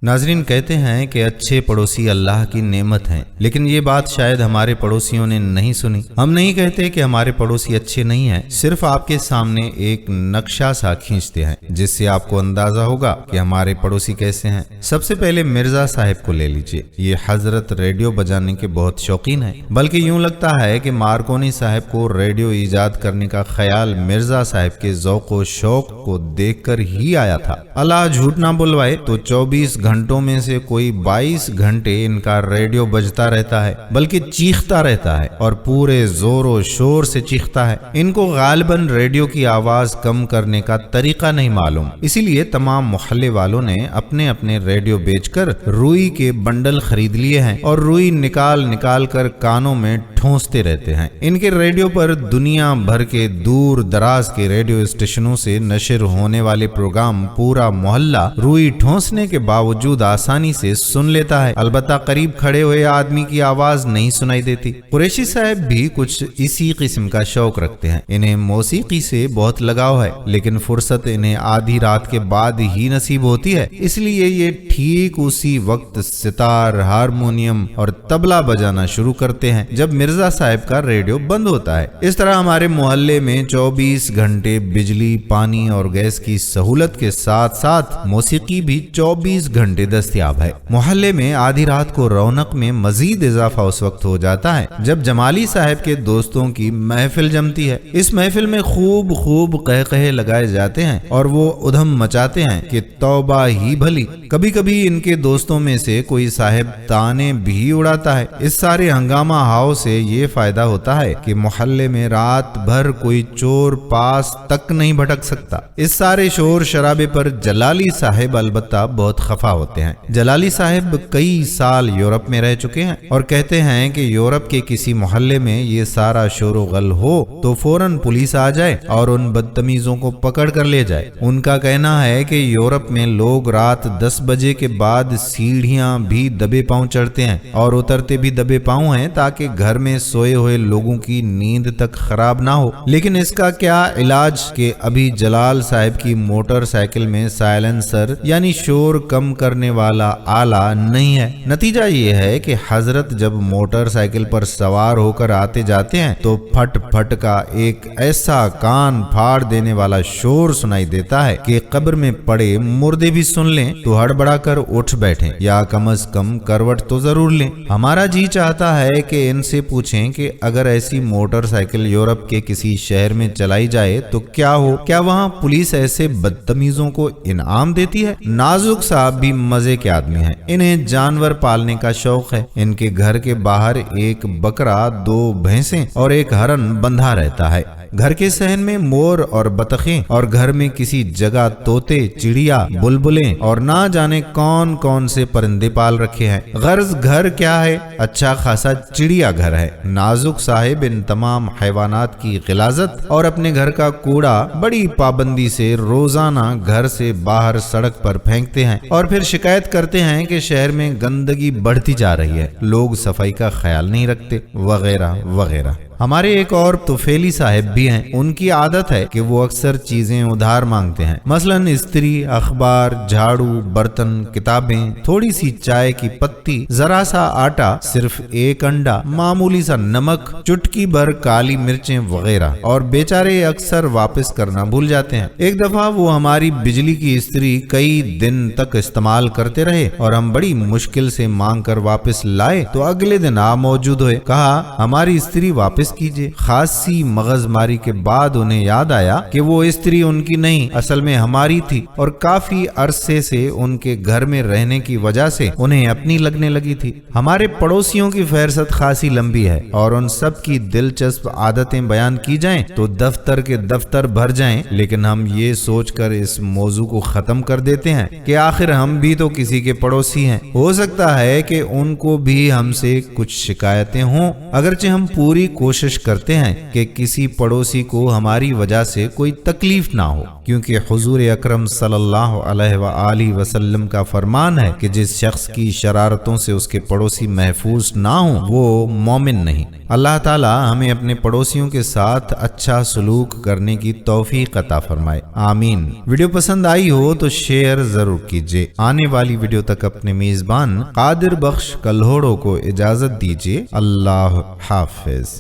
नाजरीन, कहते हैं कि अच्छे पड़ोसी अल्लाह की नेमत हैं, लेकिन ये बात शायद हमारे पड़ोसियों ने नहीं सुनी। हम नहीं कहते कि हमारे पड़ोसी अच्छे नहीं हैं, सिर्फ आपके सामने एक नक्शा सा खींचते हैं जिससे आपको अंदाजा होगा कि हमारे पड़ोसी कैसे हैं। सबसे पहले मिर्जा साहब को ले लीजिए। ये हजरत रेडियो बजाने के बहुत शौकीन हैं, बल्कि यूं लगता है कि मार्कोनी साहब को रेडियो ईजाद करने का ख्याल मिर्जा साहब के ज़ौक़ व शौक को देखकर ही आया था। अल्लाह झूठ ना बुलवाए तो 24 घंटों में से कोई 22 घंटे इनका रेडियो बजता रहता है, बल्कि चीखता रहता है और पूरे जोरों शोर से चीखता है। इनको गालिबन रेडियो की आवाज कम करने का तरीका नहीं मालूम, इसीलिए तमाम मोहल्ले वालों ने अपने अपने रेडियो बेचकर रुई के बंडल खरीद लिए हैं और रुई निकाल निकाल कर कानों में ठोंसते रहते हैं। इनके रेडियो पर दुनिया भर के दूर दराज के रेडियो स्टेशनों से नशर होने वाले प्रोग्राम पूरा मोहल्ला रुई ठोंसने के बावजूद आसानी से सुन लेता है। अलबत्ता करीब खड़े हुए आदमी की आवाज नहीं सुनाई देती। कुरैशी साहब भी कुछ इसी किस्म का शौक रखते हैं। इन्हें मौसीकी से बहुत लगाव है, लेकिन फुर्सत इन्हें आधी रात के बाद ही नसीब होती है, इसलिए ये ठीक उसी वक्त सितार, हारमोनियम और तबला बजाना शुरू करते हैं जब मिर्जा साहब का रेडियो बंद होता है। इस तरह हमारे मोहल्ले में 24 घंटे बिजली, पानी और गैस की सहूलत के साथ साथ मौसीकी भी 24 घंटे दस्तयाब है। मोहल्ले में आधी रात को रौनक में मजीद इजाफा उस वक्त हो जाता है जब जमाली साहब के दोस्तों की महफिल जमती है। इस महफिल में खूब खूब कहकहे लगाए जाते हैं और वो उधम मचाते हैं कि तौबा ही भली। कभी कभी इनके दोस्तों में से कोई साहब ताने भी उड़ाता है। इस सारे हंगामा हाव से ये फायदा होता है कि मोहल्ले में रात भर कोई चोर पास तक नहीं भटक सकता। इस सारे शोर शराबे पर जलाली साहब अलबत्ता बहुत खफा होते हैं। जलाली साहब कई साल यूरोप में रह चुके हैं और कहते हैं कि यूरोप के किसी मोहल्ले में ये सारा शोर गल हो तो फौरन पुलिस आ जाए और उन बदतमीजों को पकड़ कर ले जाए। उनका कहना है कि यूरोप में लोग रात 10 बजे के बाद सीढ़ियां भी दबे पांव चढ़ते हैं और उतरते भी दबे पांव हैं ताकि घर में सोए हुए लोगों की नींद तक खराब ना हो। लेकिन इसका क्या इलाज कि अभी जलाल साहब की मोटरसाइकिल में साइलेंसर यानी शोर कम करने वाला आला नहीं है। नतीजा ये है कि हजरत जब मोटरसाइकिल पर सवार होकर आते जाते हैं तो फट फट का एक ऐसा कान फाड़ देने वाला शोर सुनाई देता है कि कब्र में पड़े मुर्दे भी सुन लें तो हड़बड़ा कर उठ बैठें या कम से कम करवट तो जरूर लें। हमारा जी चाहता है कि इनसे पूछें कि अगर ऐसी मोटरसाइकिल यूरोप के किसी शहर में चलाई जाए तो क्या हो? क्या वहाँ पुलिस ऐसे बदतमीजों को इनाम देती है? नाजुक साहब भी मजे के आदमी हैं। इन्हें जानवर पालने का शौक है। इनके घर के बाहर एक बकरा, 2 भैंसें और एक हरन बंधा रहता है। घर के सहन में मोर और बतखें और घर में किसी जगह तोते, चिड़िया, बुलबुलें और ना जाने कौन कौन से परिंदे पाल रखे हैं। गर्ज घर क्या है? अच्छा खासा चिड़िया घर है। नाजुक साहिब इन तमाम हैवानात की गिलाजत और अपने घर का कूड़ा बड़ी पाबंदी से रोजाना घर से बाहर सड़क पर फेंकते हैं और फिर शिकायत करते हैं कि शहर में गंदगी बढ़ती जा रही है, लोग सफाई का ख्याल नहीं रखते, वगैरह वगैरह। हमारे एक और तुफेली साहब भी हैं। उनकी आदत है कि वो अक्सर चीजें उधार मांगते हैं, मसलन इस्त्री, अखबार, झाड़ू, बर्तन, किताबें, थोड़ी सी चाय की पत्ती, जरा सा आटा, सिर्फ एक अंडा, मामूली सा नमक, चुटकी भर काली मिर्चें वगैरह, और बेचारे अक्सर वापस करना भूल जाते हैं। एक दफा वो हमारी बिजली की इस्त्री कई दिन तक इस्तेमाल करते रहे और हम बड़ी मुश्किल से मांग कर वापस लाए तो अगले दिन आ मौजूद हुए। कहा हमारी इस्त्री वापस कीजिए। खासी मगजमारी के बाद उन्हें याद आया कि वो इस्त्री उनकी नहीं, असल में हमारी थी और काफी अरसे से उनके घर में रहने की वजह से उन्हें अपनी लगने लगी थी। हमारे पड़ोसियों की फहरिस्त खासी लंबी है और उन सब की दिलचस्प आदतें बयान की जाएं तो दफ्तर के दफ्तर भर जाएं, लेकिन हम ये सोचकर इस मौजू को खत्म कर देते हैं कि आखिर हम भी तो किसी के पड़ोसी हैं। हो सकता है कि उनको भी हमसे कुछ शिकायतें हों, अगरचे हम पूरी कोशिश کوشش کرتے ہیں کہ کسی پڑوسی کو ہماری وجہ سے کوئی تکلیف نہ ہو، کیونکہ حضور اکرم صلی اللہ علیہ وآلہ وسلم کا فرمان ہے کہ جس شخص کی شرارتوں سے اس کے پڑوسی محفوظ نہ ہوں وہ مومن نہیں۔ اللہ تعالی ہمیں اپنے پڑوسیوں کے ساتھ اچھا سلوک کرنے کی توفیق عطا فرمائے، آمین۔ ویڈیو پسند آئی ہو تو شیئر ضرور کیجیے۔ آنے والی ویڈیو تک اپنے میزبان قادر بخش کلہوڑو کو اجازت دیجیے۔ اللہ حافظ۔